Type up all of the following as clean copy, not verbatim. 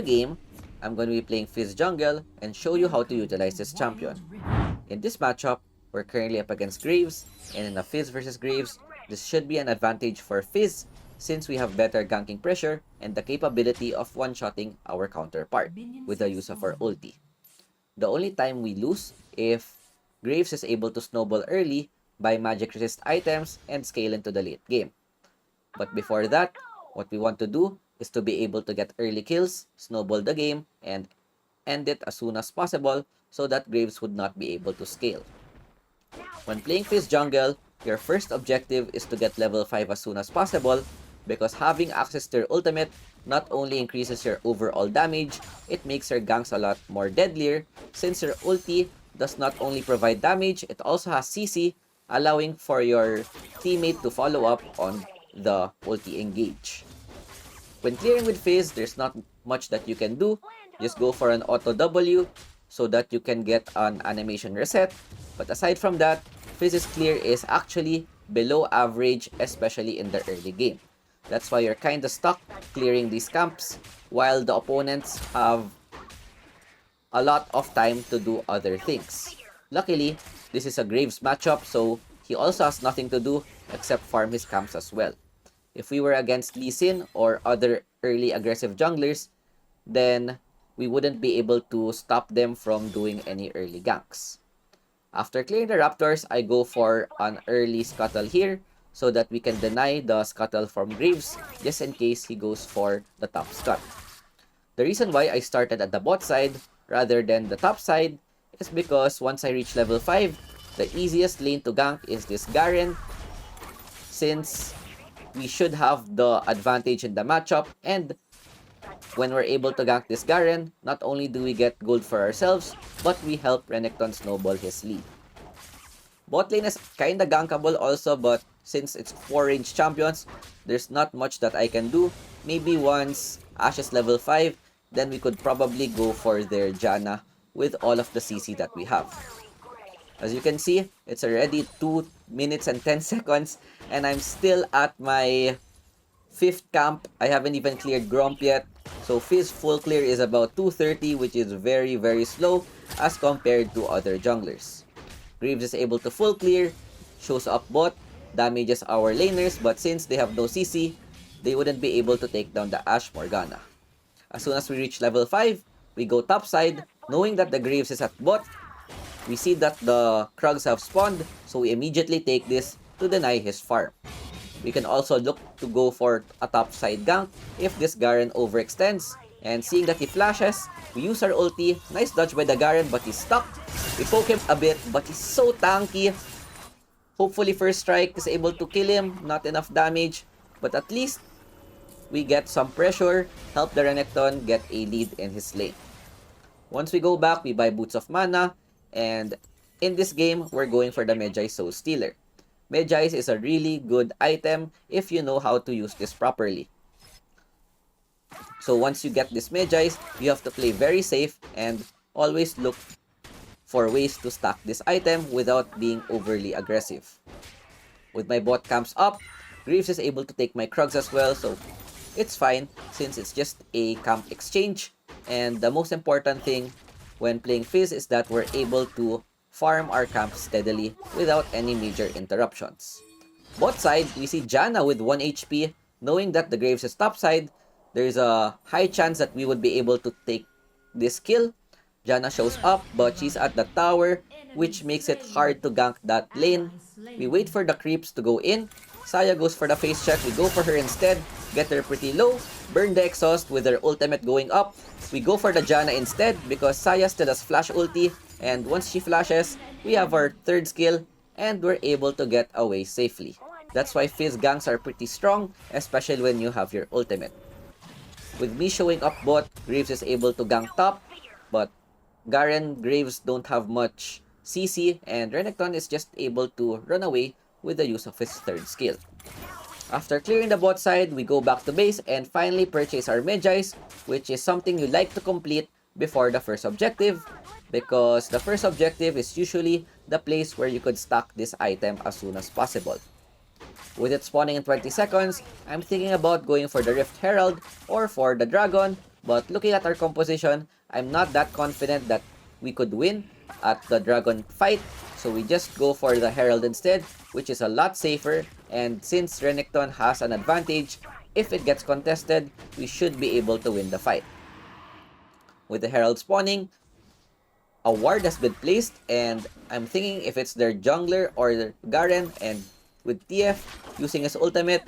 the game, I'm going to be playing Fizz Jungle and show you how to utilize this champion. In this matchup, we're currently up against Graves, and in a Fizz versus Graves, this should be an advantage for Fizz since we have better ganking pressure and the capability of one-shotting our counterpart with the use of our ulti. The only time we lose if Graves is able to snowball early by magic resist items and scale into the late game. But before that, what we want to do is to be able to get early kills, snowball the game, and end it as soon as possible so that Graves would not be able to scale. When playing Fizz Jungle, your first objective is to get level 5 as soon as possible because having access to your ultimate not only increases your overall damage, it makes your ganks a lot more deadlier since your ulti does not only provide damage, it also has CC, allowing for your teammate to follow up on the ulti engage. When clearing with Fizz, there's not much that you can do. Just go for an auto W so that you can get an animation reset. But aside from that, Fizz's clear is actually below average, especially in the early game. That's why you're kinda stuck clearing these camps while the opponents have a lot of time to do other things. Luckily, this is a Graves matchup, so he also has nothing to do except farm his camps as well. If we were against Lee Sin or other early aggressive junglers, then we wouldn't be able to stop them from doing any early ganks. After clearing the Raptors, I go for an early scuttle here so that we can deny the scuttle from Graves just in case he goes for the top scut. The reason why I started at the bot side rather than the top side is because once I reach level 5, the easiest lane to gank is this Garen since we should have the advantage in the matchup, and when we're able to gank this Garen, not only do we get gold for ourselves, but we help Renekton snowball his lead. Bot lane is kinda gankable also, but since it's 4-range champions, there's not much that I can do. Maybe once Ashe is level 5, then we could probably go for their Janna with all of the CC that we have. As you can see, it's already 2 minutes and 10 seconds, and I'm still at my 5th camp. I haven't even cleared Gromp yet. So Fizz full clear is about 230, which is very slow as compared to other junglers. Graves is able to full clear, shows up bot, damages our laners, but since they have no CC, they wouldn't be able to take down the Ashe Morgana. As soon as we reach level 5, we go top side, knowing that the Graves is at bot. We see that the Krugs have spawned, so we immediately take this to deny his farm. We can also look to go for a top side gank if this Garen overextends, and seeing that he flashes, we use our ulti. Nice dodge by the Garen, but he's stuck. We poke him a bit, but he's so tanky. Hopefully first strike is able to kill him, not enough damage, but at least we get some pressure, help the Renekton get a lead in his lane. Once we go back, we buy Boots of Mana, and in this game, we're going for the Medjay Soul Stealer. Medjay is a really good item if you know how to use this properly. So once you get this Medjay, you have to play very safe and always look for ways to stack this item without being overly aggressive. With my bot camps up, Graves is able to take my Krugs as well, so it's fine since it's just a camp exchange. And the most important thing when playing Fizz is that we're able to farm our camp steadily without any major interruptions. Bot side, we see Janna with 1 HP. Knowing that the Graves is top side, there's a high chance that we would be able to take this kill. Janna shows up, but she's at the tower, which makes it hard to gank that lane. We wait for the creeps to go in. Saya goes for the face check. We go for her instead, get her pretty low, burn the exhaust with her ultimate going up. We go for the Janna instead because Saya still has flash ulti, and once she flashes, we have our 3rd skill and we're able to get away safely. That's why Fizz ganks are pretty strong, especially when you have your ultimate. With me showing up bot, Graves is able to gank top, but Garen, Graves don't have much CC, and Renekton is just able to run away with the use of his 3rd skill. After clearing the bot side, we go back to base and finally purchase our Medjay, which is something you like to complete before the first objective, because the first objective is usually the place where you could stack this item as soon as possible. With it spawning in 20 seconds, I'm thinking about going for the Rift Herald or for the Dragon, But looking at our composition, I'm not that confident that we could win at the dragon fight. So we just go for the herald instead, which is a lot safer. And since Renekton has an advantage, if it gets contested, we should be able to win the fight. With the herald spawning, a ward has been placed, and I'm thinking if it's their jungler or Garen, and with TF using his ultimate,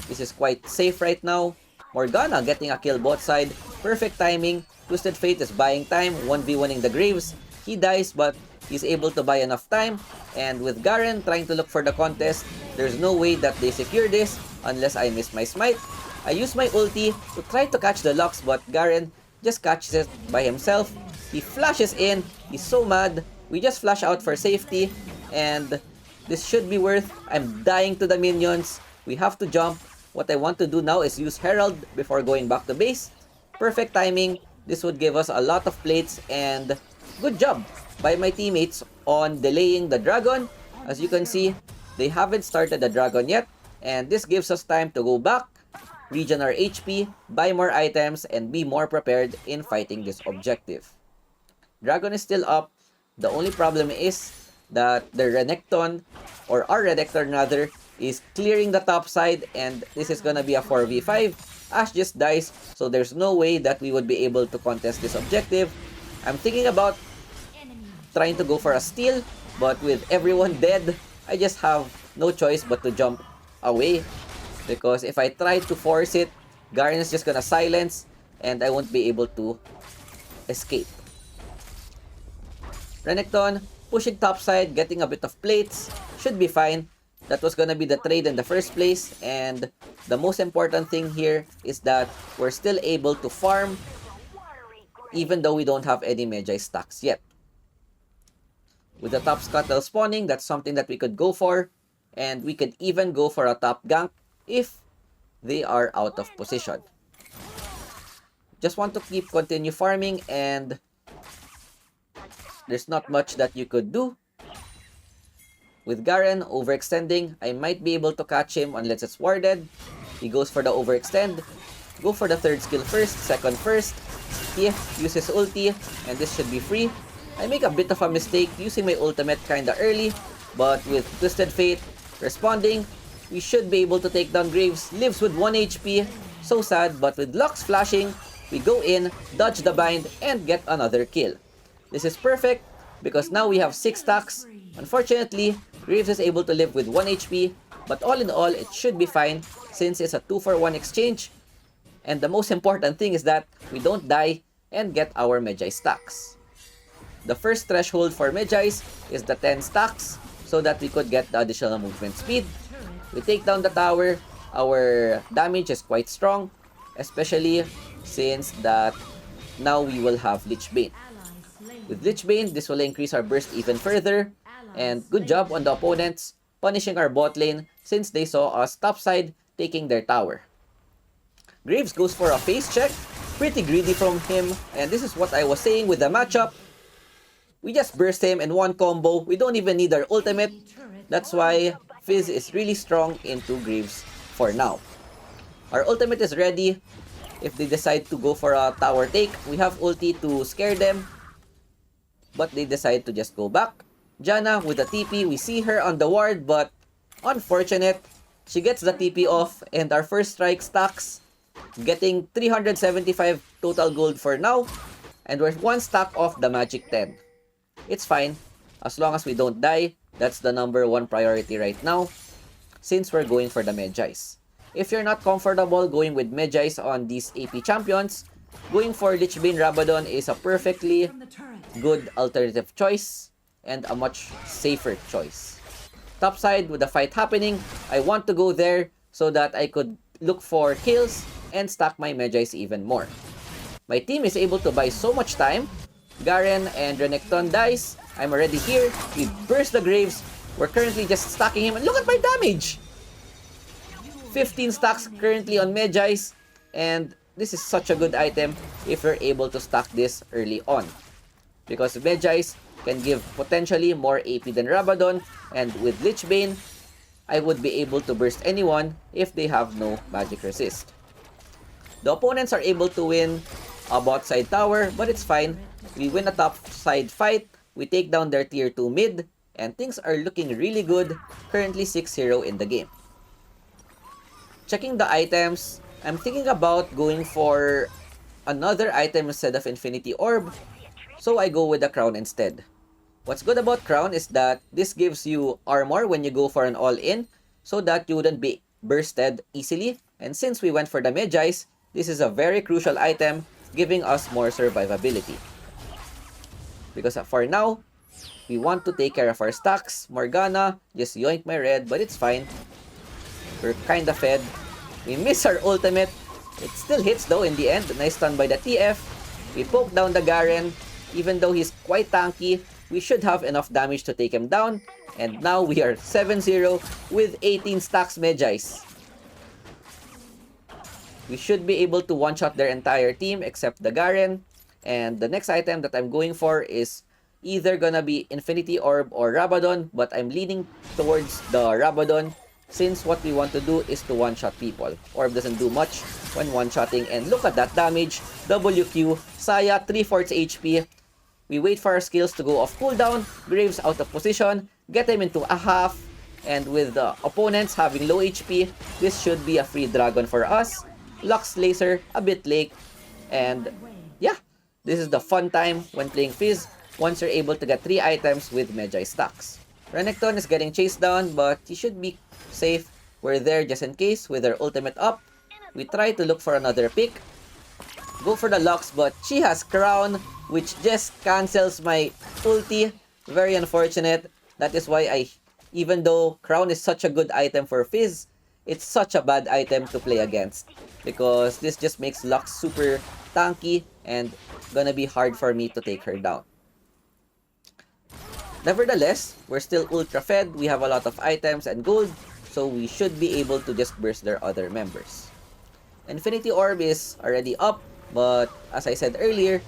this is quite safe right now. Morgana getting a kill bot side, perfect timing. Twisted Fate is buying time, 1v1ing the Graves. He dies, but he's able to buy enough time. And with Garen trying to look for the contest, there's no way that they secure this unless I miss my smite. I use my ulti to try to catch the Lux, but Garen just catches it by himself. He flashes in, he's so mad. We just flash out for safety, and this should be worth. I'm dying to the minions. We have to jump. What I want to do now is use Herald before going back to base. Perfect timing. This would give us a lot of plates, and good job by my teammates on delaying the dragon. As you can see, they haven't started the dragon yet, and this gives us time to go back, regen our HP, buy more items, and be more prepared in fighting this objective. Dragon is still up. The only problem is that the Renekton, or our Renekton rather, is clearing the top side, and this is gonna be a 4v5. Ashe just dies, so there's no way that we would be able to contest this objective. I'm thinking about trying to go for a steal, but with everyone dead, I just have no choice but to jump away. Because if I try to force it, Garen is just gonna silence, and I won't be able to escape. Renekton pushing topside, getting a bit of plates, should be fine. That was gonna be the trade in the first place, and the most important thing here is that we're still able to farm even though we don't have any Magi stacks yet. With the top scuttle spawning, that's something that we could go for, and we could even go for a top gank if they are out of position. Just want to continue farming, and there's not much that you could do. With Garen overextending, I might be able to catch him unless it's warded. He goes for the overextend. Go for the third skill first, second first. TF uses ulti, and this should be free. I make a bit of a mistake using my ultimate kinda early, but with Twisted Fate responding, we should be able to take down Graves. Lives with 1 HP. So sad, but with Lux flashing, we go in, dodge the bind, and get another kill. This is perfect because now we have 6 stacks. Unfortunately, Graves is able to live with 1 HP, but all in all, it should be fine since it's a 2-for-1 exchange. And the most important thing is that we don't die and get our Magi stacks. The first threshold for Magi's is the 10 stacks so that we could get the additional movement speed. We take down the tower. Our damage is quite strong, especially since that now we will have Lich Bane. With Lich Bane, this will increase our burst even further. And good job on the opponents punishing our bot lane since they saw us topside taking their tower. Graves goes for a face check. Pretty greedy from him. And this is what I was saying with the matchup. We just burst him in one combo. We don't even need our ultimate. That's why Fizz is really strong into Graves for now. Our ultimate is ready. If they decide to go for a tower take, we have ulti to scare them. But they decide to just go back. Janna with the TP, we see her on the ward, but unfortunate. She gets the TP off, and our first strike stacks, getting 375 total gold for now, and we're 1 stack off the magic 10. It's fine, as long as we don't die. That's the #1 priority right now, since we're going for the Magi's. If you're not comfortable going with Magi's on these AP champions, going for Lich Bane Rabadon is a perfectly good alternative choice and a much safer choice. Topside with the fight happening, I want to go there so that I could look for kills and stack my Magi's even more. My team is able to buy so much time. Garen and Renekton dies. I'm already here. We burst the Graves. We're currently just stacking him. And look at my damage! 15 stacks currently on Magi's. And this is such a good item if you're able to stack this early on. Because Magi's can give potentially more AP than Rabadon, and with Lich Bane, I would be able to burst anyone if they have no magic resist. The opponents are able to win a bot side tower, but it's fine. We win a top side fight, we take down their tier 2 mid, and things are looking really good, currently 6-0 in the game. Checking the items, I'm thinking about going for another item instead of Infinity Orb, so I go with the Crown instead. What's good about Crown is that this gives you armor when you go for an all-in, so that you wouldn't be bursted easily. And since we went for the Magi's, this is a very crucial item, giving us more survivability. Because for now, we want to take care of our stacks. Morgana just yoink my red, but it's fine. We're kinda fed. We miss our ultimate. It still hits though in the end. Nice stun by the TF. We poke down the Garen. Even though he's quite tanky, we should have enough damage to take him down. And now we are 7-0 with 18 stacks Magi's. We should be able to one-shot their entire team except the Garen. And the next item that I'm going for is either gonna be Infinity Orb or Rabadon, but I'm leaning towards the Rabadon since what we want to do is to one-shot people. Orb doesn't do much when one-shotting, and look at that damage. WQ, Saya 3/4 HP. We wait for our skills to go off cooldown, Graves out of position, get him into a half, and with the opponents having low HP, this should be a free dragon for us. Lux Laser a bit late, and yeah, this is the fun time when playing Fizz once you're able to get 3 items with Magi stacks. Renekton is getting chased down, but he should be safe. We're there just in case with our ultimate up. We try to look for another pick. Go for the Lux, but she has Crown, which just cancels my ulti. Very unfortunate. That is why even though Crown is such a good item for Fizz, it's such a bad item to play against. Because this just makes Lux super tanky and gonna be hard for me to take her down. Nevertheless, we're still ultra fed. We have a lot of items and gold, so we should be able to just burst their other members. Infinity Orb is already up, but as I said earlier,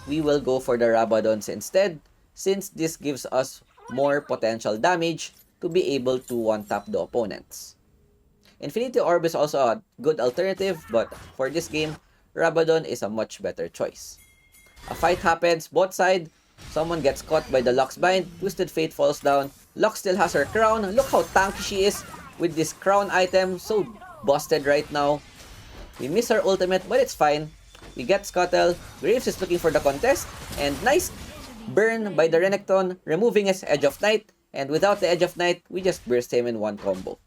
we will go for the Rabadons instead, since this gives us more potential damage to be able to one-tap the opponents. Infinity Orb is also a good alternative, but for this game, Rabadon is a much better choice. A fight happens, bot side, someone gets caught by the Lux Bind, Twisted Fate falls down, Lux still has her crown. Look how tanky she is with this crown item, so busted right now. We miss our ultimate, but it's fine. We get Scuttle, Graves is looking for the contest, and nice burn by the Renekton, removing his Edge of Night, and without the Edge of Night, we just burst him in one combo.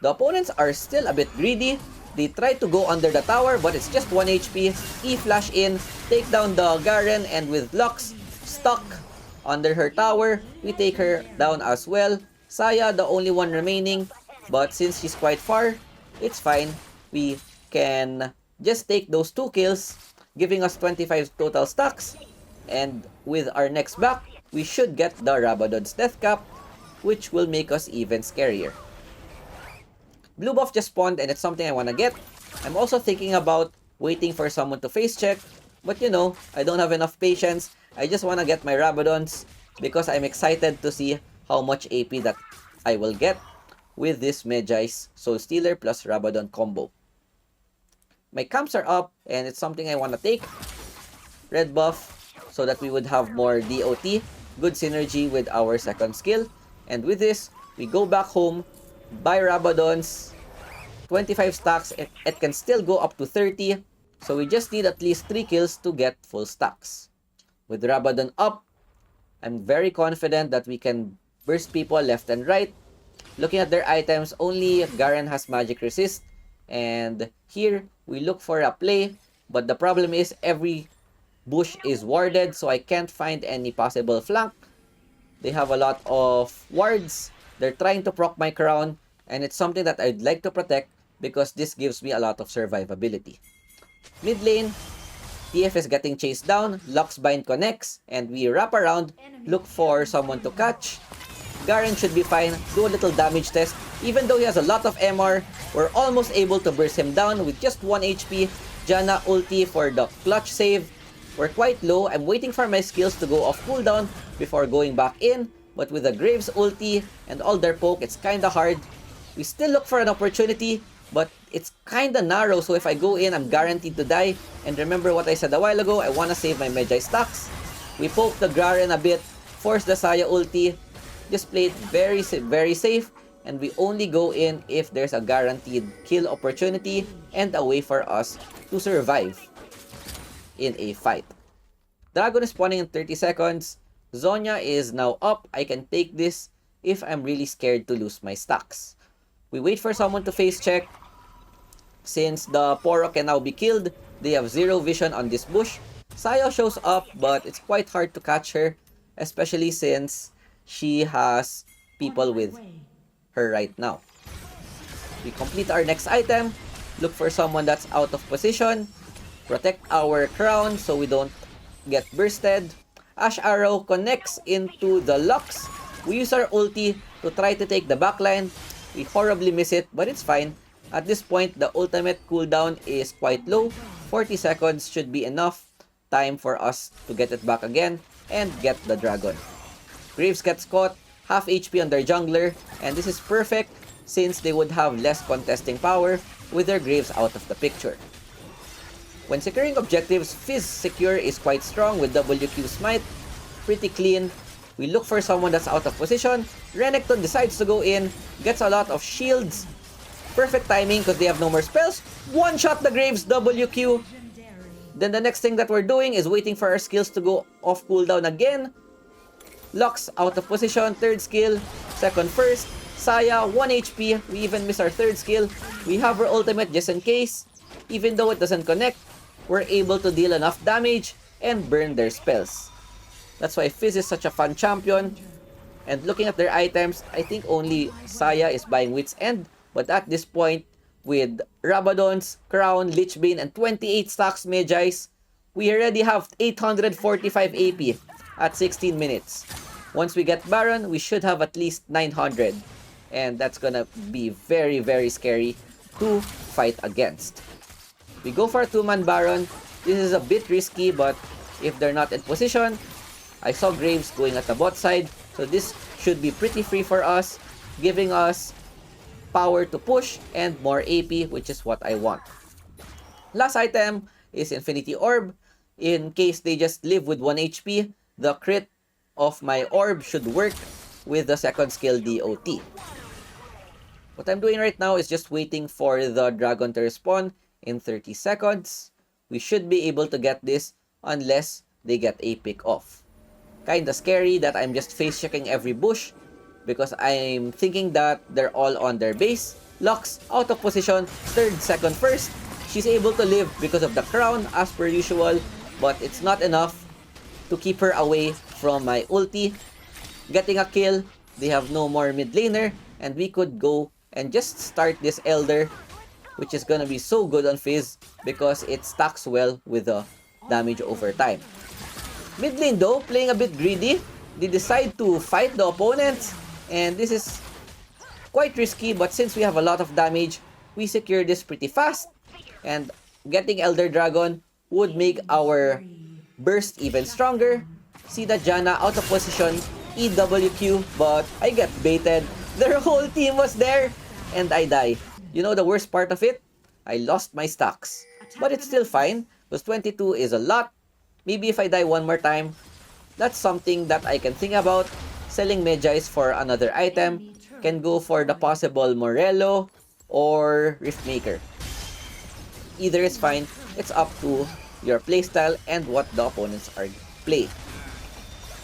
The opponents are still a bit greedy. They try to go under the tower, but it's just 1 HP. E-flash in, take down the Garen, and with Lux stuck under her tower, we take her down as well. Saya, the only one remaining, but since she's quite far, it's fine. We can just take those 2 kills, giving us 25 total stacks. And with our next back, we should get the Rabadon's Death Cap, which will make us even scarier. Blue buff just spawned and it's something I want to get. I'm also thinking about waiting for someone to face check. But you know, I don't have enough patience. I just want to get my Rabadons because I'm excited to see how much AP that I will get with this Magi's Soul Stealer plus Rabadon combo. My camps are up and it's something I want to take. Red buff so that we would have more DOT. Good synergy with our second skill. And with this, we go back home. Buy Rabadons, 25 stacks, it can still go up to 30, so we just need at least 3 kills to get full stacks. With Rabadon up, I'm very confident that we can burst people left and right. Looking at their items, only Garen has magic resist, and here we look for a play, but the problem is every bush is warded, so I can't find any possible flank. They have a lot of wards. They're trying to proc my crown, and it's something that I'd like to protect because this gives me a lot of survivability. Mid lane, TF is getting chased down, Lux Bind connects, and we wrap around, look for someone to catch. Garen should be fine, do a little damage test. Even though he has a lot of MR, we're almost able to burst him down with just 1 HP. Janna ulti for the clutch save. We're quite low, I'm waiting for my skills to go off cooldown before going back in. But with the Graves ulti and all their poke, it's kinda hard. We still look for an opportunity, but it's kinda narrow, so if I go in, I'm guaranteed to die. And remember what I said a while ago, I wanna save my Medjay stacks. We poke the Garen a bit, force the Saya ulti, just play it very safe, and we only go in if there's a guaranteed kill opportunity and a way for us to survive in a fight. Dragon is spawning in 30 seconds. Zhonya is now up. I can take this if I'm really scared to lose my stacks. We wait for someone to face check. Since the Poro can now be killed, they have zero vision on this bush. Sayo shows up, but it's quite hard to catch her, especially since she has people with her right now. We complete our next item, look for someone that's out of position, protect our crown so we don't get bursted. Ash Arrow connects into the Lux. We use our ulti to try to take the backline. We horribly miss it, but it's fine. At this point, the ultimate cooldown is quite low. 40 seconds should be enough time for us to get it back again and get the dragon. Graves gets caught, half HP on their jungler, and this is perfect since they would have less contesting power with their Graves out of the picture. When securing objectives, Fizz secure is quite strong with WQ smite, pretty clean. We look for someone that's out of position. Renekton decides to go in, gets a lot of shields. Perfect timing because they have no more spells. One shot the Graves, WQ. Then the next thing that we're doing is waiting for our skills to go off cooldown again. Lux out of position, third skill, second first. Saya, 1 HP. We even miss our third skill. We have our ultimate just in case. Even though it doesn't connect, we're able to deal enough damage and burn their spells. That's why Fizz is such a fun champion. And looking at their items, I think only Saya is buying Wit's End. But at this point, with Rabadon's, Crown, Lichbane, and 28 stacks Medjays, we already have 845 AP at 16 minutes. Once we get Baron, we should have at least 900. And that's gonna be very, very scary to fight against. We go for a 2-man Baron. This is a bit risky, but if they're not in position, I saw Graves going at the bot side, so this should be pretty free for us, giving us power to push and more AP, which is what I want. Last item is Infinity Orb. In case they just live with 1 HP, the crit of my orb should work with the second skill DOT. What I'm doing right now is just waiting for the dragon to respawn in 30 seconds. We should be able to get this unless they get a pick off. Kinda scary that I'm just face checking every bush because I'm thinking that they're all on their base. Lux out of position, third, second, first. She's able to live because of the crown as per usual, but it's not enough to keep her away from my ulti. Getting a kill, they have no more mid laner, and we could go and just start this Elder, which is gonna be so good on Fizz because it stacks well with the damage over time. Mid lane though, playing a bit greedy. They decide to fight the opponents, and this is quite risky, but since we have a lot of damage, we secure this pretty fast, and getting Elder Dragon would make our burst even stronger. See that Janna out of position, EWQ, but I get baited. Their whole team was there, and I die. You know the worst part of it? I lost my stacks. But it's still fine, because 22 is a lot. Maybe if I die one more time, that's something that I can think about. Selling Medjays for another item. Can go for the possible Morello or Riftmaker. Either is fine. It's up to your playstyle and what the opponents are playing.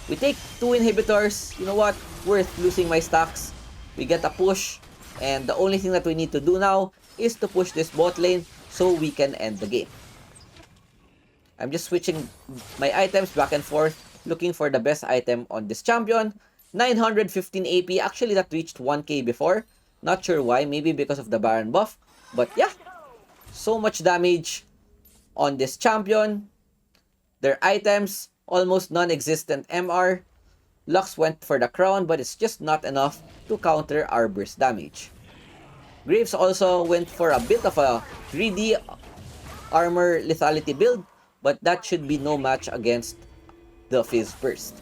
We take 2 inhibitors. You know what? Worth losing my stacks. We get a push. And the only thing that we need to do now is to push this bot lane so we can end the game. I'm just switching my items back and forth, looking for the best item on this champion. 915 AP. Actually, that reached 1k before. Not sure why. Maybe because of the Baron buff. But yeah, so much damage on this champion. Their items, almost non-existent MR. Lux went for the crown, but it's just not enough to counter our burst damage. Graves also went for a bit of a greedy armor lethality build, but that should be no match against the Fizz burst.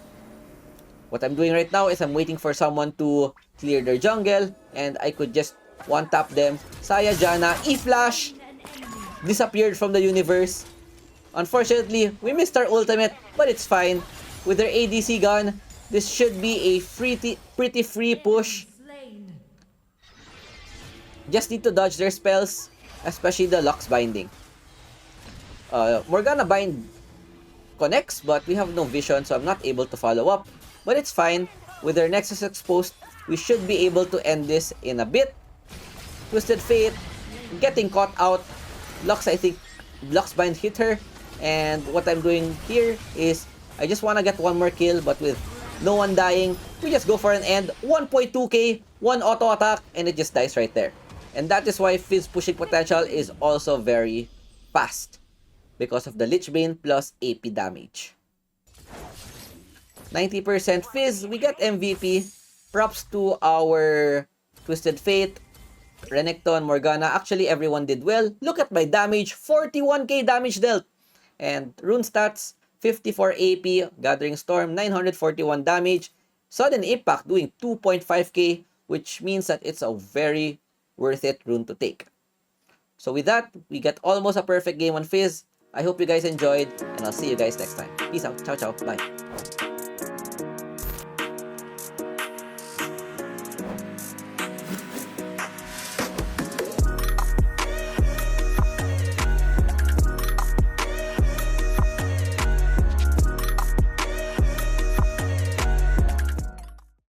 What I'm doing right now is I'm waiting for someone to clear their jungle, and I could just one-tap them. Saya Jana, E-Flash, disappeared from the universe. Unfortunately, we missed our ultimate, but it's fine. With their ADC gun, this should be a pretty free push. Just need to dodge their spells, especially the Lux Binding. Morgana Bind connects, but we have no vision, so I'm not able to follow up. But it's fine. With their Nexus exposed, we should be able to end this in a bit. Twisted Fate, getting caught out. Lux, I think, Lux Bind hit her. And what I'm doing here is, I just want to get one more kill, but with no one dying, we just go for an end. 1.2k, one auto attack, and it just dies right there. And that is why Fizz pushing potential is also very fast, because of the Lich Bane plus AP damage. 90% Fizz, we got MVP. Props to our Twisted Fate, Renekton, Morgana. Actually, everyone did well. Look at my damage, 41k damage dealt. And rune stats, 54 AP, Gathering Storm, 941 damage. Sudden Impact doing 2.5k, which means that it's a very worth it rune to take. So with that, we get almost a perfect game on Fizz. I hope you guys enjoyed, and I'll see you guys next time. Peace out. Ciao, ciao. Bye.